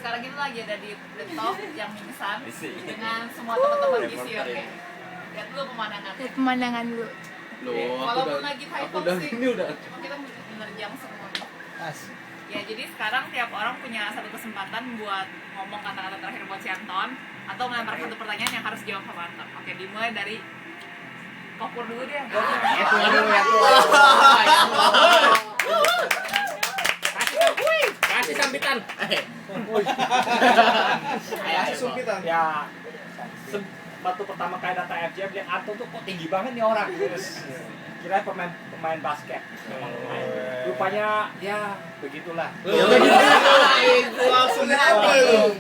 sekarang kita lagi ada di rooftop yang mimisan dengan semua teman-teman isi. Oke. Lihat dulu pemandangan. Lihat pemandangan dulu. Loh, Walaupun lagi high aku udah sih, ini udah. cuma kita menerjang semua. As. Ya, jadi sekarang tiap orang punya satu kesempatan buat ngomong kata-kata terakhir buat si Anton atau melempar satu pertanyaan yang harus dijawab sama Anton. Oke, dimulai dari Kopur dulu deh. Kasih sambitan. Kasih sumpitan. Ya. Waktu pertama kali datang FJF lihat Anton tuh kok tinggi banget nih orang. Kira pemain basket. Rupanya ya begitulah. Langsung apa lu?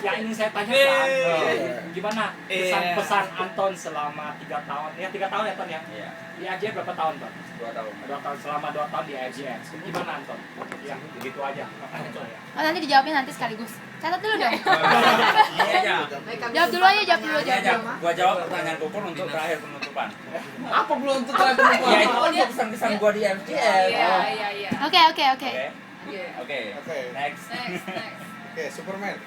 Ya ingin saya tanyakan, gimana pesan Anton selama 3 tahun? Ya 3 tahun ya Ton ya? Iya. Di AJF berapa tahun Ton? 2 tahun. 2 tahun, selama 2 tahun di AJF. Gimana Anton? Ya begitu aja. Oh, nanti dijawabin nanti sekaligus. Catat dulu dong. Iya aja. Jawab dulu aja, jawab dulu. Iya aja. Gua jawab pertanyaan Kopur untuk terakhir penutupan. Apa belum untuk terakhir penutupan? Ya itu kan pesan-pesan gua di FJF. Iya. Oke. Oke. Oke. Next. Next. Oke, Superman.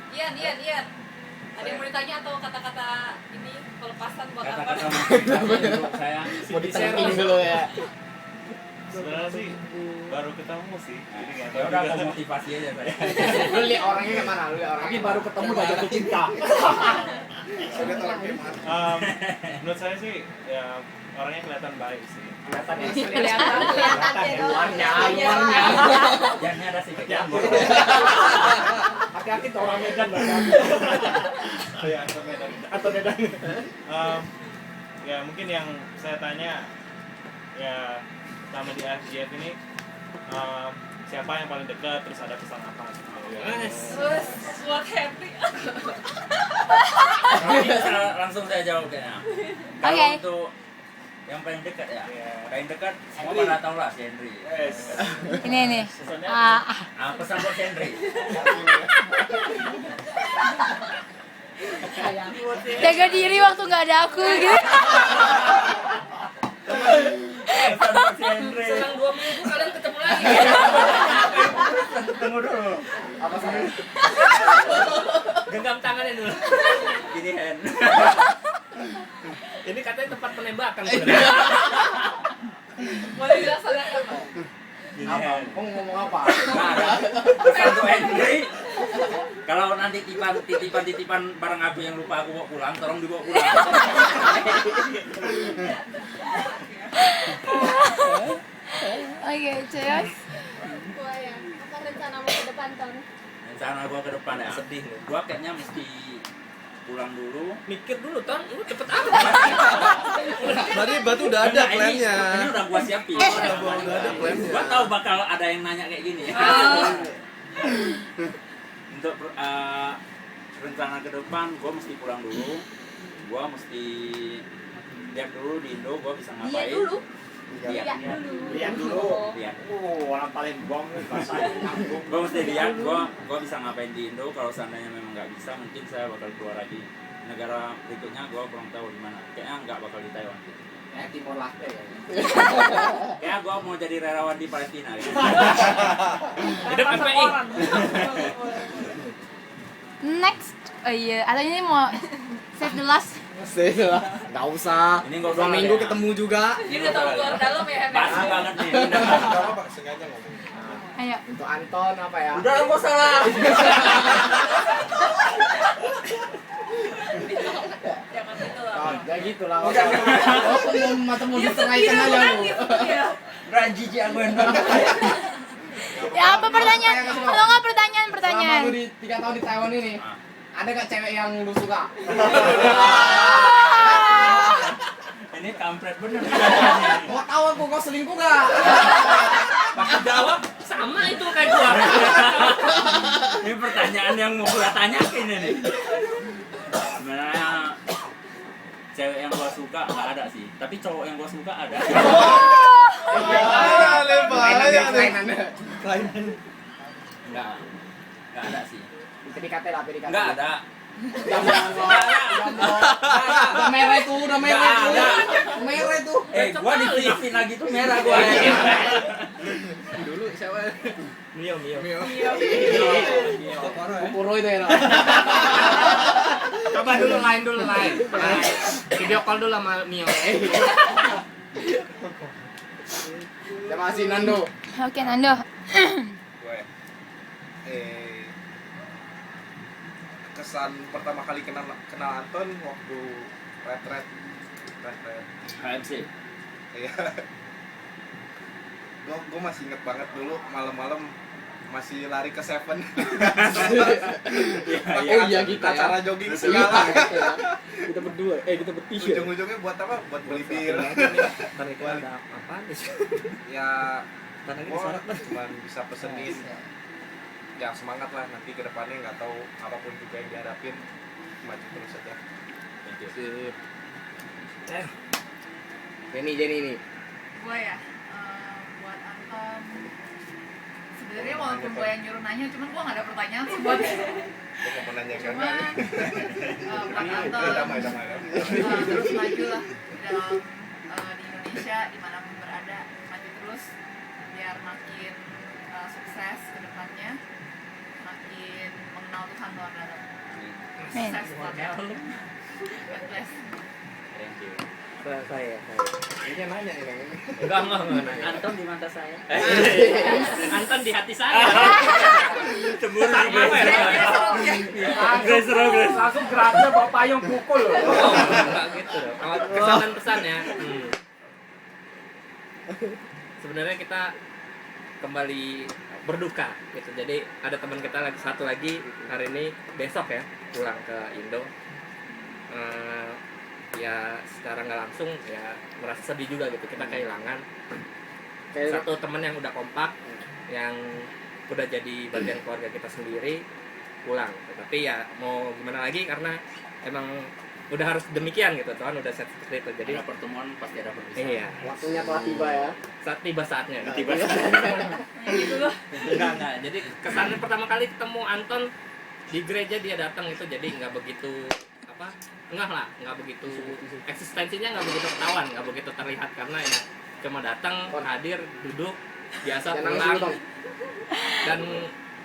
Ian. Ada yang mau ditanya atau kata-kata ini pelepasan buat apa? Kata-kata untuk saya. Mau di-sharing dulu ya. Sebenarnya sih baru ketemu sih, jadi nggak tahu Ya udah juga. mau motivasi aja saya. Lu lihat orangnya kayak mana? Lu lihat orangnya. Tapi baru ketemu udah jatuh cinta. Sudah tahu kayak mana? Menurut saya sih ya orangnya kelihatan baik sih. Kelihatannya Kelihatan luarnya. Jangan ada sih Ya, Hati-hati tuh orang Medan banget. ya Medan. Atau Medan. Ya mungkin yang saya tanya ya sama di FGF ini siapa yang paling dekat, terus ada pesan apa? Terus buat happy. Ini bisa langsung saya jawab kayaknya. Kalau Oke. untuk yang paling dekat ya, Iya. paling dekat semua pada tahu lah si Henry. Ini. Pesan buat si Henry. Jaga diri waktu nggak ada aku gitu. Pesan buat si Henry. Selang 2 minggu kalian ketemu lagi. Tunggu dulu. Apa sih? Genggam tangannya dulu. Gini Hen. Ini katanya tempat penembakan. Boleh dilaksanakan apa? Gini Apa? Hen. Mau ngomong apa? Nah, ada pesan untuk Henry. Kalau nanti titipan barang aku yang lupa aku bawa pulang, tolong dibawa pulang. Oke, terus. Gua ya, apa rencanamu ke depan, Ton? Rencana gua ke depan ya. Sedih loh. Gua kayaknya mesti pulang dulu. Mikir dulu, Ton. Lu cepet apa? Berarti batu udah ada Enggak, plannya. Ini udah gua siapin. Udah ada plannya. Gua tahu bakal ada yang nanya kayak gini. Untuk rencana ke depan, gua mesti pulang dulu. Gua mesti lihat dulu di Indo, gua bisa ngapain. Lihat dulu. Orang paling bong nih bahasanya nyambung. Gua mesti lihat, gua bisa ngapain di Indo. Kalau seandainya memang nggak bisa, mungkin saya bakal keluar lagi. Negara berikutnya gua kurang tahu di mana. Kayaknya nggak bakal di Taiwan. Timor Leste ya. Kayak gua mau jadi relawan di Palestina. Gitu. Hidup MPI. Next. Oh iya, atau ini mau save the last. Nggak usah. Ini nggak 2 usah minggu ya. ketemu juga. Ini udah tahu luar dalam ya, Pas banget nih. Nggak apa-apa, sengaja ngomong. Ayo. Untuk Anton apa ya? Udah nggak salah. Jangan gitu lah. Oh, ya gitu lah. Oh, macam mau diseraikan aja lu. Udah jijik aku yang Ya apa pertanyaan? Kalau nggak pertanyaan. Selama lu di 3 tahun di Taiwan ini, ada gak cewek yang lu suka? Ini kampret bener. Mau tahu aku kau selingkuh gak? Pas jawab sama itu kayak gua. Ini pertanyaan yang mau gua tanyain ini. Sebenarnya cewek yang gua suka nggak ada sih, tapi cowok yang gua suka ada. Nggak ada sih. PDKT lah, PDKT. Nggak ada. Udah merah itu, udah merah itu. Nggak ada. Merah itu. Gua di TV lagi tuh merah gua. Dulu siapa? Mio. Mio. Puro itu ya. Coba dulu lain. Video call dulu sama Mio. Terima kasih Nando. Oke, Nando. Gue kesan pertama kali kenal Anton waktu retret HMC. iya. Gue masih inget banget dulu malam-malam masih lari ke Seven. Oh iya kita ya. Acara jogging segala. Kita berdua, kita bertiga. Ujung-ujungnya buat apa? Buat beli bir. Tarik ada apa nih? Ya gue cuma bisa pesenin ya semangat lah, nanti ke depannya nggak tahu apapun juga yang dihadapin, maju terus aja. Thank you. Sip. Jenny nih. Gue ya, buat Anton sebenarnya walaupun gue yang nyuruh nanya, cuman gue gak ada pertanyaan sih buat Gue mau menanyakan. cuman buat Anton Damai. terus maju lah dalam di Indonesia dimanapun berada, maju terus biar makin sukses ke depannya, makin mengenal Tuhan luar dalam. Sukses buat God bless. Thank you. Saya. Ini nanya ini. Enggak. Anton di mata saya. Anton di hati saya. Cemburu Grace. Langsung geraknya bawa payung pukul loh. Enggak gitu. Kalau kesan dan pesannya. Sebenarnya kita kembali berduka gitu. Jadi ada teman kita satu lagi hari ini besok ya pulang ke Indo. Ya secara nggak langsung ya merasa sedih juga gitu, kita kehilangan satu teman yang udah kompak, yang udah jadi bagian keluarga kita sendiri pulang. Tapi ya mau gimana lagi karena emang udah harus demikian gitu, Tuhan udah set seperti itu. Jadi Ada pertemuan pasti ada perpisahan. iya, Waktunya telah tiba ya. saat tiba saatnya. Tiba. Gitu loh. Enggak. Jadi kesannya pertama kali ketemu Anton di gereja dia datang itu jadi nggak begitu nggak begitu eksistensinya, nggak begitu ketahuan, nggak begitu terlihat karena ya cuma datang, hadir, duduk, biasa pulang dan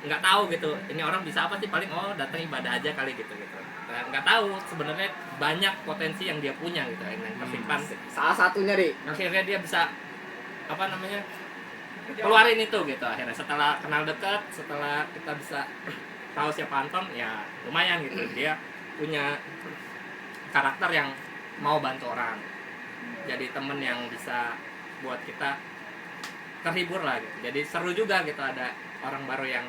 nggak tahu gitu ini orang bisa apa sih, paling datang ibadah aja kali gitu. Nah, nggak tahu sebenarnya banyak potensi yang dia punya gitu yang tersimpan. Salah satunya deh. Akhirnya dia bisa keluarin itu gitu. Akhirnya setelah kenal dekat, setelah kita bisa tahu siapa Anton, ya lumayan gitu. Dia punya karakter yang mau bantu orang. Jadi temen yang bisa buat kita terhibur lah gitu. Jadi seru juga gitu ada orang baru yang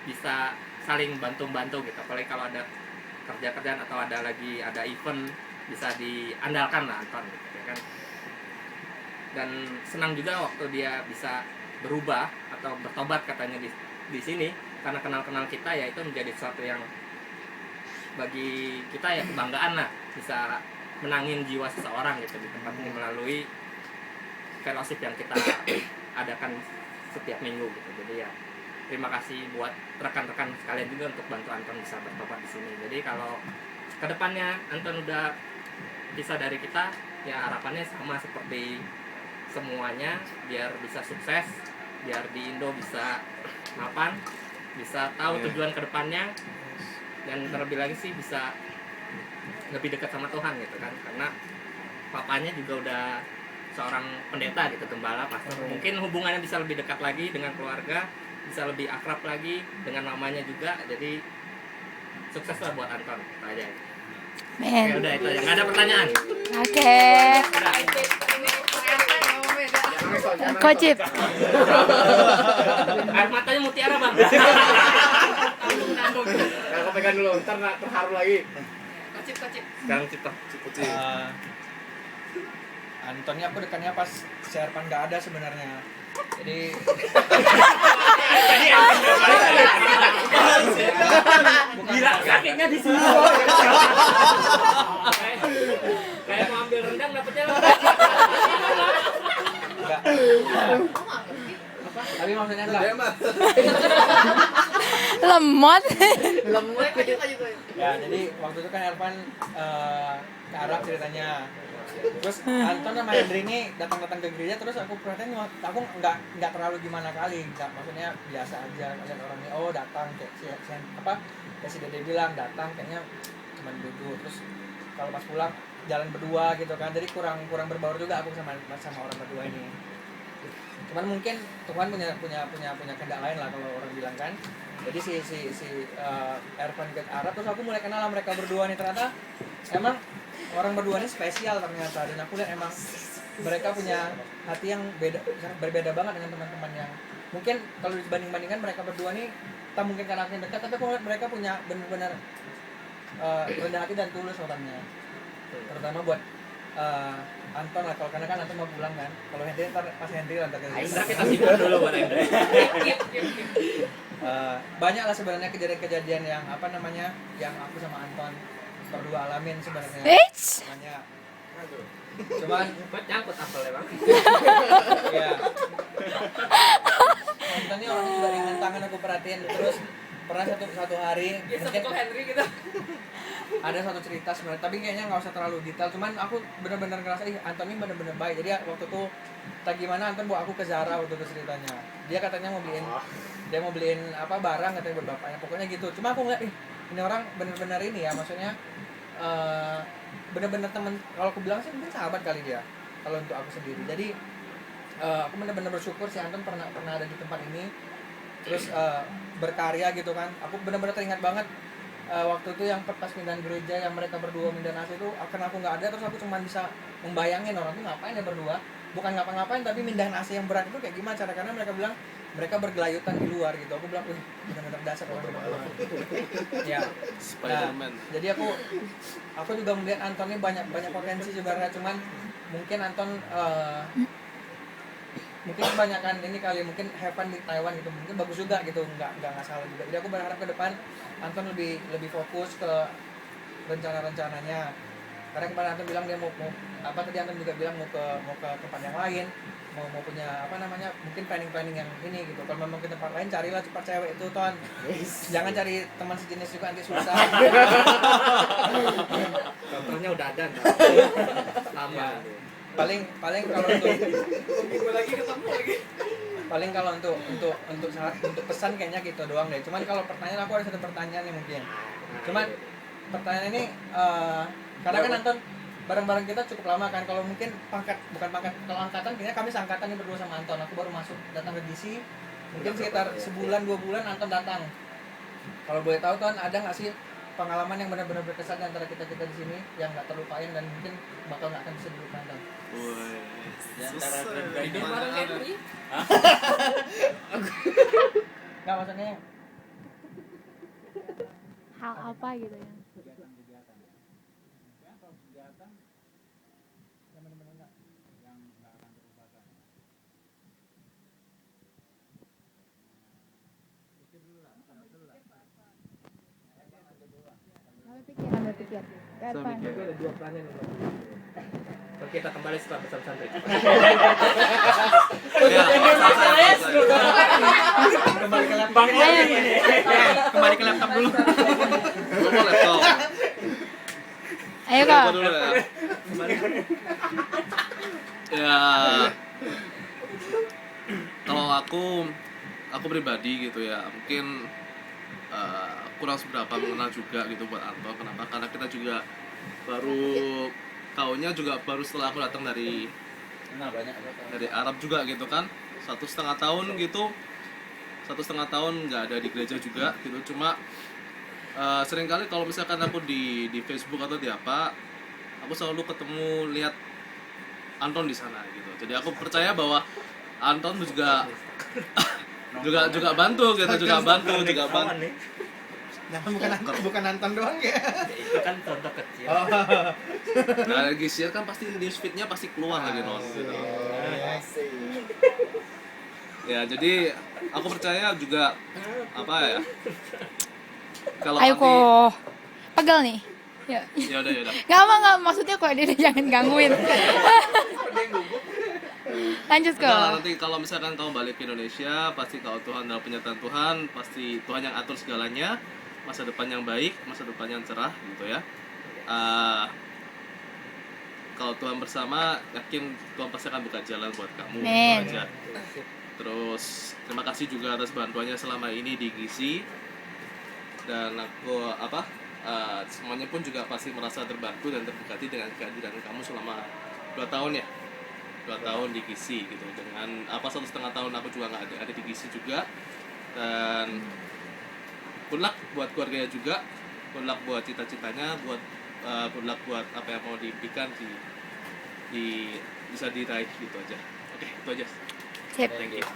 bisa saling bantu-bantu gitu. Apalagi kalau ada kerja-kerjaan atau ada event bisa diandalkan lah Anton gitu ya kan. Dan senang juga waktu dia bisa berubah atau bertobat katanya di sini karena kenal kita, ya itu menjadi sesuatu yang bagi kita ya kebanggaan lah, bisa menangin jiwa seseorang gitu di tempat ini melalui fellowship yang kita adakan setiap minggu gitu. Jadi ya terima kasih buat rekan-rekan sekalian juga untuk bantu Anton bisa bertobat di sini. Jadi kalau kedepannya Anton udah bisa dari kita, ya harapannya sama seperti semuanya, biar bisa sukses, biar di Indo bisa mapan, bisa tahu tujuan kedepannya, dan terlebih lagi sih bisa lebih dekat sama Tuhan gitu kan, karena papanya juga udah seorang pendeta gitu, gembala, pastor. Mungkin hubungannya bisa lebih dekat lagi dengan keluarga, bisa lebih akrab lagi dengan mamanya juga. Jadi sukses lah buat Anton, itu aja. Men. Oke, udah itu aja, nggak ada pertanyaan. Oke. Kocip. Air matanya mutiara bang. Nah, aku pegang dulu, ntar terharu lagi. Kocip. Sekarang Cipto. Antonnya aku dekatnya pas Serpan nggak ada sebenarnya. Jadi Gila, kakinya di sini. Kayak mau ambil rendang dapetnya tapi maksudnya enggak. Lo lemot. Ya jadi waktu itu kan Ervan ke Arab ceritanya. Terus Anton sama Hendri ini datang-datang ke gereja, terus aku perhatiin aku nggak terlalu gimana kali, maksudnya biasa aja lihat orang ini datang kayak si Dede bilang datang kayaknya cuma duduk, terus kalau pas pulang jalan berdua gitu kan, jadi kurang berbaur juga aku sama orang berdua ini. Cuman mungkin Tuhan punya kehendak lain lah kalau orang bilang kan. Jadi si Ervan ke Arab, terus aku mulai kenal mereka berdua nih, ternyata emang orang berdua ini spesial ternyata, dan aku lihat emang mereka punya hati yang berbeda banget dengan teman-teman yang mungkin kalau dibanding-bandingkan mereka berdua nih tak mungkin karena aku yang dekat, tapi aku lihat mereka punya benar-benar rendah hati dan tulus orangnya, terutama buat Anton lah, kalau karena kan Anton mau pulang kan, kalau Hendri pas Hendri lantar ke kita simpan dulu buat Hendri. Banyak lah sebenarnya kejadian-kejadian yang yang aku sama Anton berdua alamin sebenarnya. Banyak. Cuman nyangkut apel ya bang. Iya. Anton ini orangnya juga ringan tangan, aku perhatiin. Terus pernah satu hari mungkin Henry gitu. ada satu cerita sebenarnya, tapi kayaknya nggak usah terlalu detail. Cuman aku benar-benar ngerasa Anton ini benar-benar baik. Jadi waktu itu tak gimana Anton bawa aku ke Zara waktu itu ceritanya. Dia katanya mau beliin barang katanya buat bapaknya. Pokoknya gitu. Cuma aku ngeliat ini orang benar-benar ini ya, maksudnya benar-benar teman. Kalau aku bilang sih mungkin sahabat kali dia. Kalau untuk aku sendiri. Jadi aku benar-benar bersyukur si Anton pernah ada di tempat ini. Terus berkarya gitu kan. Aku benar-benar teringat banget waktu itu yang pas pindahan gereja yang mereka berdua mindahan AC itu, karena aku nggak ada, terus aku cuma bisa membayangin orang itu ngapain ya berdua, bukan ngapa-ngapain tapi mindahan AC yang berat itu kayak gimana cara, karena mereka bilang mereka bergelayutan di luar gitu. Aku bilang benar-benar dasar orang berdua. Ya. Nah, jadi aku juga melihat Anton ini banyak potensi sebenarnya, cuman mungkin Anton mungkin kebanyakan ini kali, mungkin have fun di Taiwan gitu, mungkin bagus juga gitu, nggak salah juga. Jadi aku berharap ke depan Anton lebih fokus ke rencananya, karena kemarin Anton bilang dia mau tadi Anton juga bilang mau ke tempat yang lain, mau punya mungkin planning yang ini gitu. Kalau memang ke tempat lain carilah cepat cewek itu Ton, jangan cari teman sejenis juga nanti susah. Contohnya udah ada lama. Paling kalau untuk paling kalau untuk pesan kayaknya gitu doang deh. Cuman kalau pertanyaan, aku ada satu pertanyaan nih mungkin. Cuman pertanyaan ini karena kan Anton bareng-bareng kita cukup lama kan. Kalau mungkin kalau angkatan kayaknya kami seangkatan nih berdua sama Anton. Aku baru datang ke DC mungkin sekitar sebulan 2 bulan Anton datang. Kalau boleh tahu Ton, ada nggak sih pengalaman yang benar-benar berkesan antara kita di sini yang nggak terlupain dan mungkin bakal nggak akan bisa dilupakan? Antara Hidup bareng Henry. Nggak, maksudnya Hal apa gitu ya? Berpikir. Ervan. ada 2 pertanyaan nih. Oke, kita kembali setelah pesan santri. Kembali ke laptop. Kembali ke laptop dulu. Laptop. Ayo Kak. Dulu ya. Ya. Kalau aku pribadi gitu ya, mungkin kurang seberapa mengenal juga gitu buat Anton. Kenapa? Karena kita juga baru tahunya juga baru setelah aku datang dari Arab juga gitu kan. 1,5 tahun gitu. 1,5 tahun nggak ada di gereja juga gitu. Cuma seringkali kalau misalkan aku di Facebook atau di apa, aku selalu ketemu lihat Anton di sana gitu. Jadi aku percaya bahwa Anton juga bantu gitu, juga bantu. Nah, bukan Anton doang ya. Itu kan contoh kecil. Nah, lagi share kan pasti news feed-nya pasti keluar lagi gitu. Ya, jadi aku percaya juga apa ya? Kalau Ayo nanti kok. Pegel nih. Ya. ya udah. Enggak, maksudnya kok dia jangan gangguin. Lanjut Enggak, kok. nanti kalau misalkan kamu balik ke Indonesia, pasti kalau Tuhan dalam penyertaan Tuhan, pasti Tuhan yang atur segalanya, masa depan yang baik, masa depan yang cerah gitu ya. Kalau Tuhan bersama, yakin Tuhan pasti akan buka jalan buat kamu. Amin. Gitu aja. Terus terima kasih juga atas bantuannya selama ini di GISI. Dan aku semuanya pun juga pasti merasa terbantu dan terberkati dengan kehadiran kamu selama 2 tahun ya. 2 tahun di GISI gitu. Dengan 1,5 tahun aku juga nggak ada di GISI juga. Dan good luck buat keluarganya juga, good luck buat cita-citanya, good luck buat apa yang mau diimpikan bisa diraih gitu aja. Oke, itu aja. Sip. Thank you.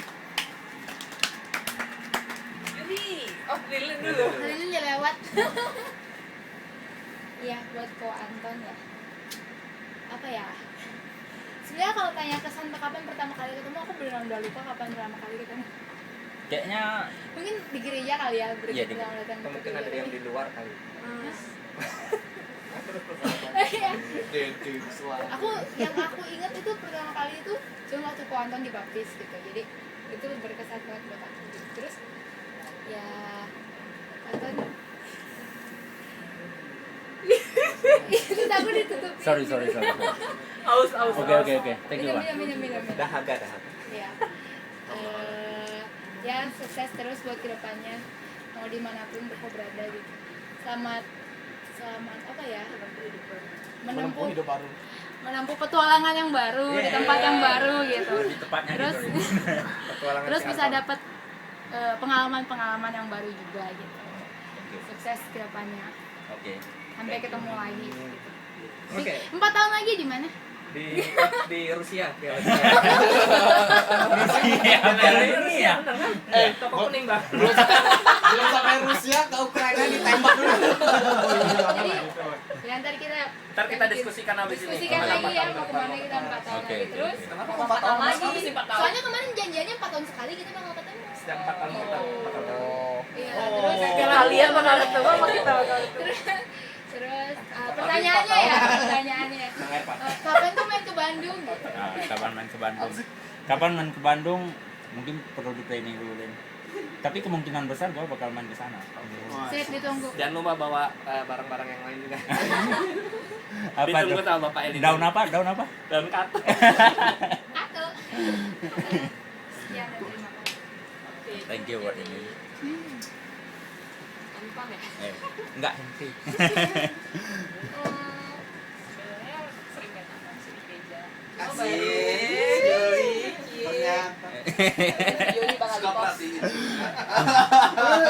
Lilin dulu. Lilin udah lewat. Iya, buat Ko Anton ya. Apa ya? Sebenarnya kalau tanya kesan kapan pertama kali ketemu, aku beneran udah lupa kapan pertama kali ketemu. Kayaknya Mungkin di gereja kali ya, iya di, pertama datang ke mungkin ada gereja. yang di luar kali. Iya. Aku ingat itu pertama kali itu cuma waktu Ko Anton dibaptis gitu. Jadi itu berkesan banget buat aku. Terus ya Anton itu aku ditutupin. Sorry. Aus. Oke. Thank you, Pak. Minum. Dahaga. Ya. Ya sukses terus buat kedepannya, mau dimanapun kau berada gitu. Selamat apa ya, menempuh hidup baru. petualangan yang baru di tempat yang baru gitu. Lebih tepatnya Terus gitu. Petualangan terus si bisa Anton. dapat pengalaman yang baru juga gitu. Sukses kedepannya, Oke. sampai ketemu lagi gitu. Oke. 4 tahun lagi di mana? Di Rusia. Ini ya. Toko kuning, Bang. Belum sampai Rusia ke Ukraina ditembak dulu. Jadi ya Ntar kita diskusikan habis ini. diskusikan lagi ya mau kemana kita 4 tahun Oke, lagi. oke, Terus oke. mau 4 4 tahun tahun lagi. habis 4 tahun. Soalnya kemarin janjiannya 4 tahun sekali kita bakal ketemu. Sedang 4 tahun kita. Iya, terus Kalian bakal ketemu sama kita bakal terus pertanyaannya kapan tuh main ke Bandung gitu? Kapan main ke Bandung? Mungkin perlu di planning dulu, Len. Tapi kemungkinan besar gue bakal main ke sana. Sip, ditunggu. Jangan lupa bawa barang-barang yang lain juga. Apa Ditunggu tuh? sama Bapak Eli. Daun apa? Daun kata. Atau sekian dan terima kasih. Thank you buat ini. Anton ya. Enggak, Henry. Sebenarnya sering banget nonton sih di gereja. Asik. Ternyata. Yuli bakal di pos.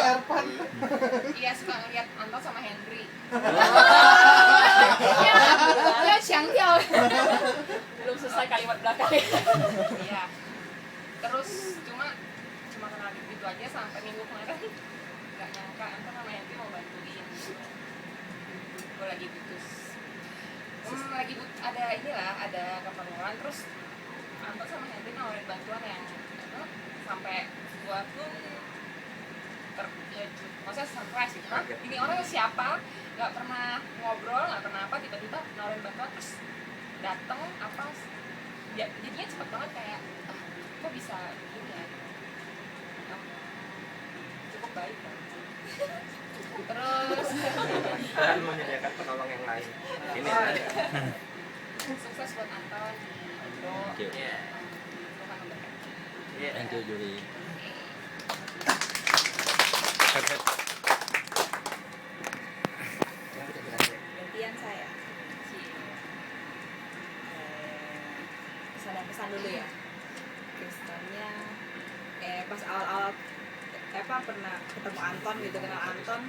Erpan. Iya, suka ngeliat Anton sama Henry. Ya, Xiangtiao. Belum selesai kalimat belakangnya. Iya. Terus cuma kenal gitu aja sampai minggu kemarin nggak nyangka Anton sama Henry mau bantuin. Gue lagi ada keperluan, terus Anton sama Henry nawarin bantuan yang sampai gua pun terkejut, maksudnya surprise gitu kan. Ini orang siapa, nggak pernah ngobrol, nggak pernah apa, tiba-tiba nawarin bantuan terus dateng apa ya, jadinya cepet banget kayak kok bisa begini ya. Cukup baik kan. Terus Dan menyediakan penolong yang lain. Ini ada. sukses buat Anton di Indo. Thank you. Tuhan memberkati. Thank you, Juli. Gantian saya. Pesan dulu ya. Kristennya pas awal-awal pernah ketemu Anton gitu, kenal Anton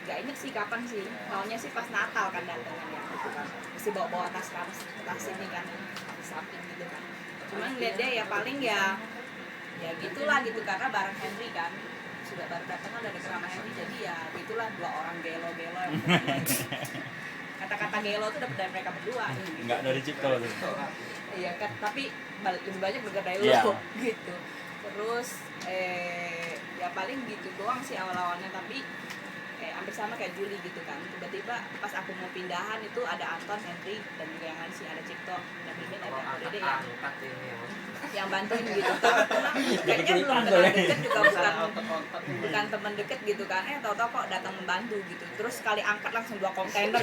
nggak inget sih kapan sih, maunya sih pas Natal kan datangnya ya gitu kan, mesti bawa tas ini kan di samping gitu kan, cuman ngeliat dia ya paling ya gitulah gitu, karena bareng Henry kan sudah baru datang kan udah deket sama Henry, jadi ya gitulah dua orang gelo yang kata-kata gelo tuh dapet dari mereka berdua gitu. Enggak dari Cipto tuh. Iya kan, tapi lebih banyak dengar dari Iya. lo gitu. Terus ya paling gitu doang sih awal-awalnya, tapi hampir sama kayak Juli gitu kan. Tiba-tiba pas aku mau pindahan itu ada Anton, Henry, dan juga yang lain sih, ada Cipto, dan Mimin, ada Dede yang bantuin gitu. Karena kayaknya belum kenal deket juga, bukan teman deket gitu kan. Tahu-tahu kok datang membantu gitu. Terus sekali angkat langsung 2 kontainer.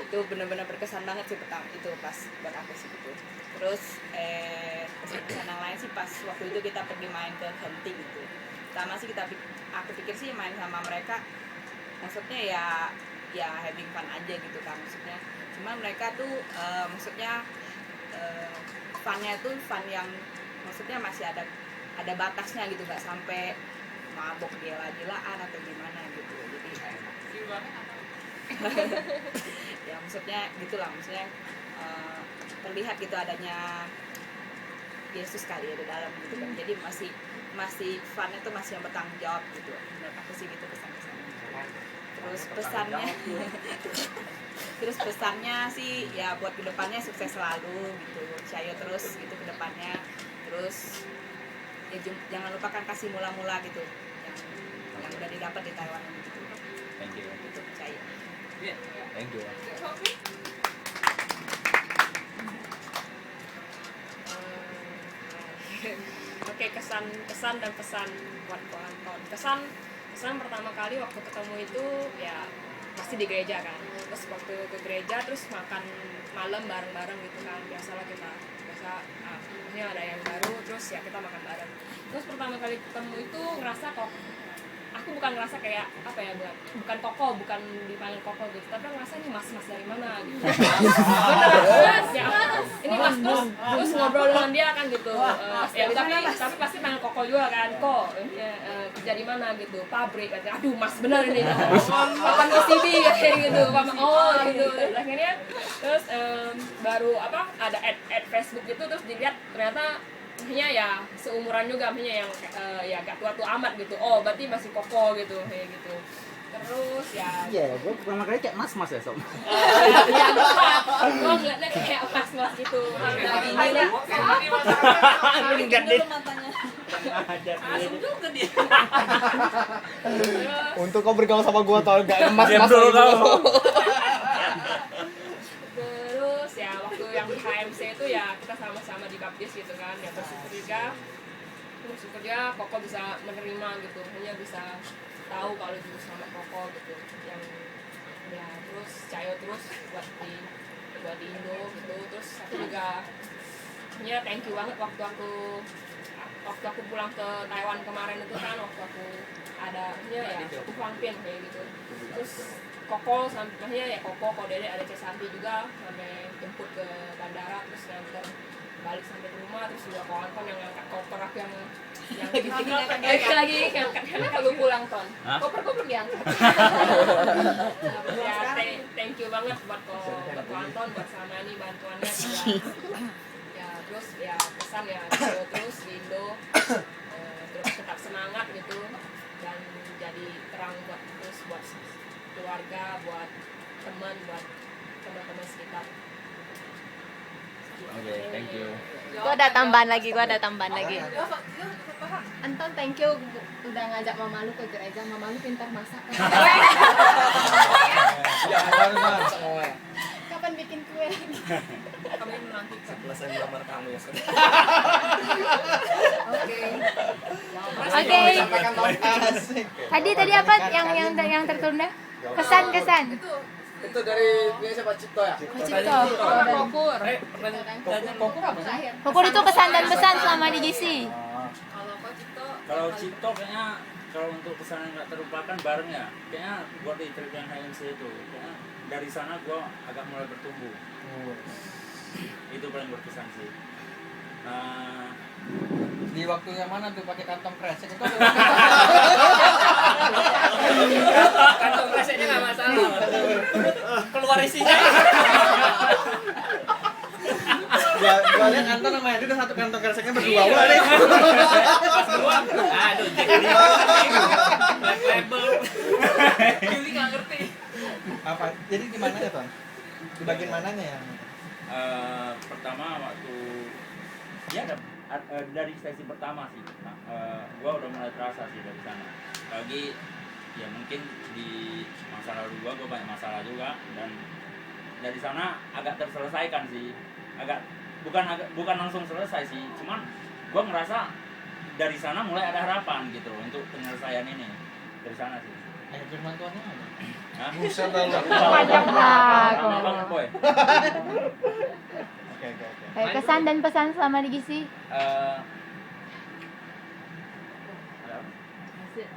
Itu benar-benar berkesan banget sih pertama itu pas buat aku sih gitu. Terus kesan yang lain sih pas waktu itu kita pergi main ke hunting gitu. Pertama sih aku pikir sih main sama mereka maksudnya ya having fun aja gitu kan maksudnya. Cuma mereka tuh maksudnya funnya tuh fun yang maksudnya masih ada batasnya gitu, nggak sampai mabok gila-gilaan atau gimana gitu. Jadi ya maksudnya gitulah, maksudnya terlihat gitu adanya Yesus kali ya di dalam gitu kan. Jadi masih funnya tuh masih yang bertanggung jawab gitu. Menurut aku sih gitu pesan-pesannya. Terus pesannya sih ya buat kedepannya sukses selalu gitu, Cayo terus gitu kedepannya. Terus ya jangan lupakan kasih mula-mula gitu yang udah didapat di Taiwan gitu. Thank you. Itu Cayo. Thank you. Oke, kesan dan pesan buat Anton. Kesan pertama kali waktu ketemu itu ya pasti di gereja kan. Terus waktu ke gereja terus makan malam bareng-bareng gitu kan. Biasalah kita maksudnya ada yang baru terus ya kita makan bareng. Terus pertama kali ketemu itu ngerasa kok aku bukan ngerasa kayak apa ya, bukan koko, bukan dipanggil koko gitu, tapi ngerasa ini mas dari mana gitu. Beneran mas ya, ini mas terus ngobrol dengan dia kan gitu. Ya tapi pasti panggil koko juga kan, kok kerja di mana gitu, pabrik katanya. Aduh mas bener ini, papan PCB kayak gitu, gitu. Akhirnya terus baru ada ad Facebook gitu, terus dilihat ternyata maksudnya ya seumuran juga, maksudnya yang ya gak tua-tua amat gitu. Oh berarti masih koko gitu kayak gitu. Terus ya gue pertama kali kayak mas ya sob. Ya gue ngeliatnya kayak mas gitu. Lihat dulu matanya. Asum juga dia. Untuk kau bergaul sama gua tau gak emas dulu Terus ya waktu yang di HMC itu ya kita sama-sama dibaptis gitu kan, ya bersyukur juga Koko bisa menerima gitu, hanya bisa tahu kalau itu sama Koko gitu, yang ya terus Cayo terus buat di Indo gitu. Terus aku juga ya thank you banget waktu aku pulang ke Taiwan kemarin itu kan, waktu aku ada ya aku Pin kayak gitu. Terus Koko sampainya ya Koko Dede ada Cesanti juga sampai jemput ke bandara, terus nganter balik sampai ke rumah. Terus juga Anton yang ngangkat koper aku yang lagi ngangkat karena kalau pulang Ton. Koper gue belum diangkat. Ya thank you banget buat Anton, buat Samani bantuannya juga. Ya terus ya pesan ya terus di Indo terus tetap semangat gitu dan jadi terang buat keluarga, buat teman sekitar. Oke, thank you. Gua ada tambahan lagi. Anton, thank you udah ngajak Mama lu ke gereja. Mama lu pintar masak. Ya, harus masak mau. Kapan bikin kue lagi? Kami menanti Selesai melamar kamu ya. Oke. Tadi apa yang tertunda? Kesan. Itu dari siapa, Cipto ya? Cipto. Kokur. Kokur apa sih? Kokur itu kesan dan pesan selama di GC. Kalau Cipto kayaknya kalau untuk pesan yang nggak terlupakan bareng ya, kayaknya buat di trip yang HMC itu, kayaknya dari sana gue agak mulai bertumbuh. Itu paling berkesan sih. Di waktu yang mana tuh pakai kantong kresek itu? Kantong kreseknya nggak masalah. Keluar isinya. Gua lihat Anton sama Henry udah satu kantong kreseknya berdua nih. Pas keluar, aduh jadi black label. Ini nggak ngerti. Apa? Jadi di mananya Ton? Di bagian mananya yang? Pertama waktu dia ada dari sesi pertama sih, gue udah mulai terasa sih dari sana. Lagi ya mungkin di masa lalu gue banyak masalah juga, dan dari sana agak terselesaikan sih, bukan langsung selesai sih, cuman gue ngerasa dari sana mulai ada harapan gitu untuk penyelesaian ini dari sana sih. Ayat firman Tuhannya apa? Hah? Buset dah. Panjang lah. Bang Boy. Oke. Kayak kesan dan pesan selama di GC.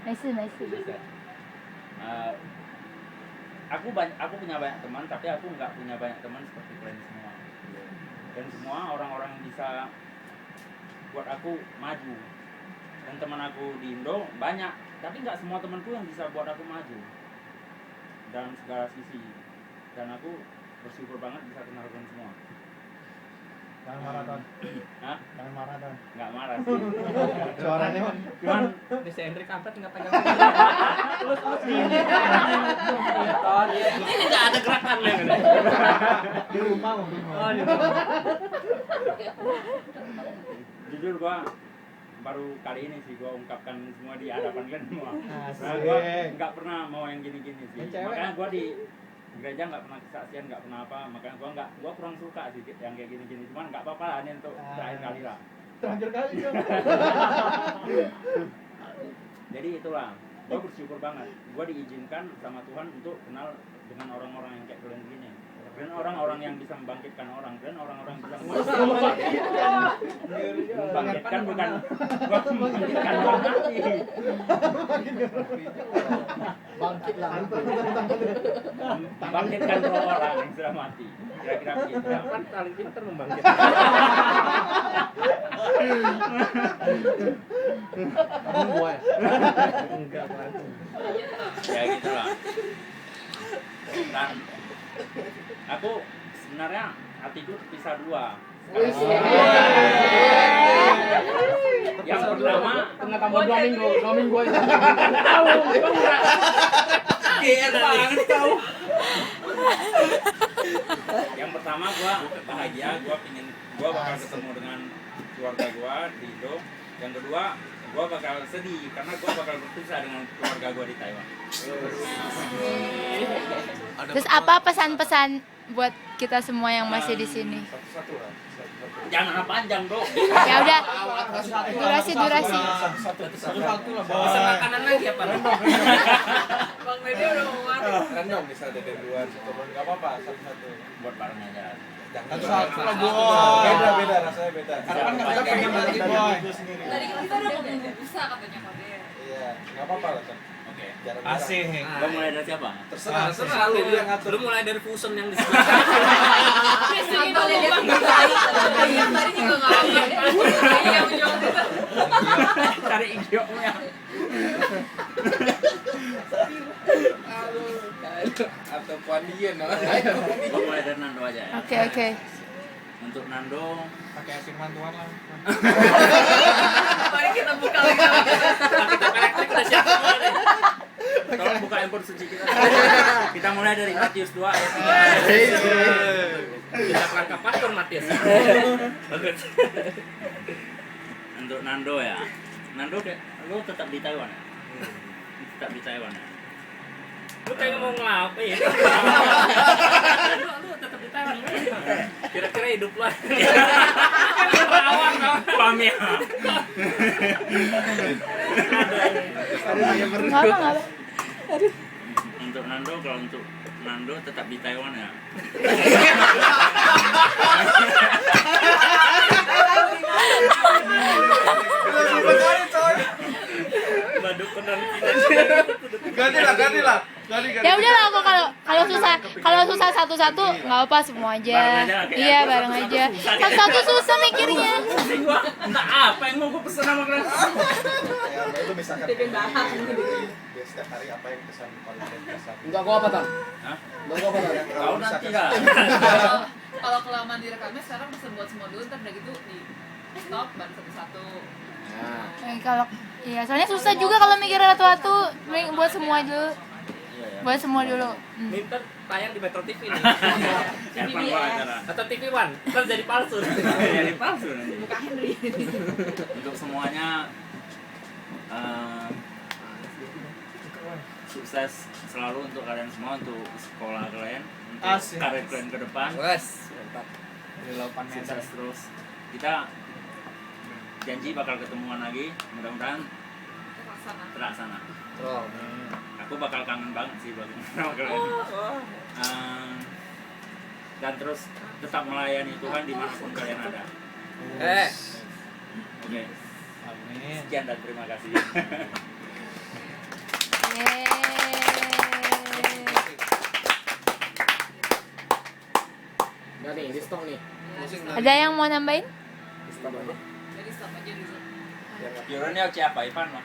Nice. Aku punya banyak teman, tapi aku nggak punya banyak teman seperti kalian semua. Dan semua orang-orang yang bisa buat aku maju. Dan teman aku di Indo banyak, tapi nggak semua temanku yang bisa buat aku maju dalam segala sisi. Dan aku bersyukur banget bisa kenal kalian semua. Jangan marah Ton. Hah? Jangan marah Ton. Nggak marah sih. Suaranya mah. Cuman Di si Hendrik kampret nggak pegang. Ini nggak ada gerakannya kan? Di rumah. Oh, di rumah. jujur gua baru kali ini sih gua ungkapkan semua di hadapan kalian semua. Asik. Nah, gua nggak pernah mau yang gini-gini sih. Yang cewek. Makanya gua di gereja nggak pernah kesaksian, nggak pernah apa. Makanya gua kurang suka sih yang kayak gini-gini. Cuman nggak apa-apa lah, ini untuk terakhir kali lah. Terakhir kali dong. Jadi itulah, gua bersyukur banget. Gua diizinkan sama Tuhan untuk kenal dengan orang-orang yang kayak kalian gini. Dan orang-orang yang bisa membangkitkan orang, dan orang-orang yang bisa membangkitkan bukan membangkitkan orang mati. Membangkitkan roh orang yang sudah mati. Kira-kira begitu. Kan paling pintar membangkitkan. Gua ya. Enggak langsung. Ya gitulah. Dan aku sebenarnya hatiku terpisah dua. Yang pertama Tengah tambah 2 minggu aja. tahu, GR banget kau. Yang pertama gua bahagia, gua bakal ketemu dengan keluarga gua di Indo. Yang kedua, gua bakal sedih karena gua bakal berpisah dengan keluarga gua di Taiwan. Terus apa pesan-pesan buat kita semua yang masih di sini? Satu-satu lah. Jangan panjang, Bro. Ya udah. Durasi. Satu lah bawa. Pesan makanan lagi apa? Bang Dede udah mau marah. Random bisa dari luar nggak apa-apa, satu-satu. Buat bareng aja. Jangan Satu lah Boy. boy. Beda rasanya beda. Karena kan kita pengen lagi boy. Tadi kita udah ngomong busa katanya Kak Dede. Iya, nggak apa-apa lah kan. Oke. Asik. Gua mulai dari siapa? Terserah lu yang ngatur. Lu mulai dari fusion yang di sebelah. Atau dia tadi juga nggak ada. Yang jawab itu. Cari idiomnya. Atau Puandian no. Gua mulai dari Nando aja ya. Oke. Untuk Nando, Pakai firman Tuhan lah. Mari kita buka lagi. Kita elektrik udah siap semua nih. tolong buka handphone suci kita. Kita mulai dari Matius 2 ayat 3. Kita kerangka pastor Matius. Untuk Nando ya. Nando, lu tetap di Taiwan ya? Tetap di Taiwan ya? Lu kayak mau ngelapin. Lu tetap di Taiwan. Kira-kira hidup lu. Paham ya? Enggak. Untuk Nando, kalau untuk Nando tetap di Taiwan ya. Madu penonton. Ganti lah. Ya udahlah kok kalau susah satu-satu nggak apa semua aja. Bareng aja, kayak Iya aku bareng satu-satu aja. susah. Satu-satu susah mikirnya. Gua entah apa yang mau gua pesen sama kalian. Ya, itu misalkan Bikin bahas. dia setiap hari apa yang kesan paling berkesan. Enggak gua apa, Tan? Hah? Enggak gua apa, Tan? Kau nanti lah. Kalau kelamaan direkamnya sekarang pesen buat semua dulu, ntar udah gitu di stop baru satu-satu. Kalau iya soalnya susah juga kalau mikir satu-satu buat semua dulu. Iya, ya. Buat semua dulu. Ini ntar tayang di Metro TV nih. Ervan gua acara. Atau TV One, ntar jadi palsu. Jadi palsu nanti. Buka Henry. Untuk semuanya sukses selalu untuk kalian semua, untuk sekolah kalian, untuk Asik. karir kalian ke depan. Wes, mantap. Dari laupan Sukses terus. Kita janji bakal ketemuan lagi, mudah-mudahan terlaksana. Oh. Aku bakal kangen banget sih buat sama kalian. Dan terus tetap melayani Tuhan dimanapun kalian ada. Oke. Amin. Sekian dan terima kasih. Udah nih, di stop nih. Ada yang mau nambahin? Di stop aja. Yurannya siapa Ivan mah?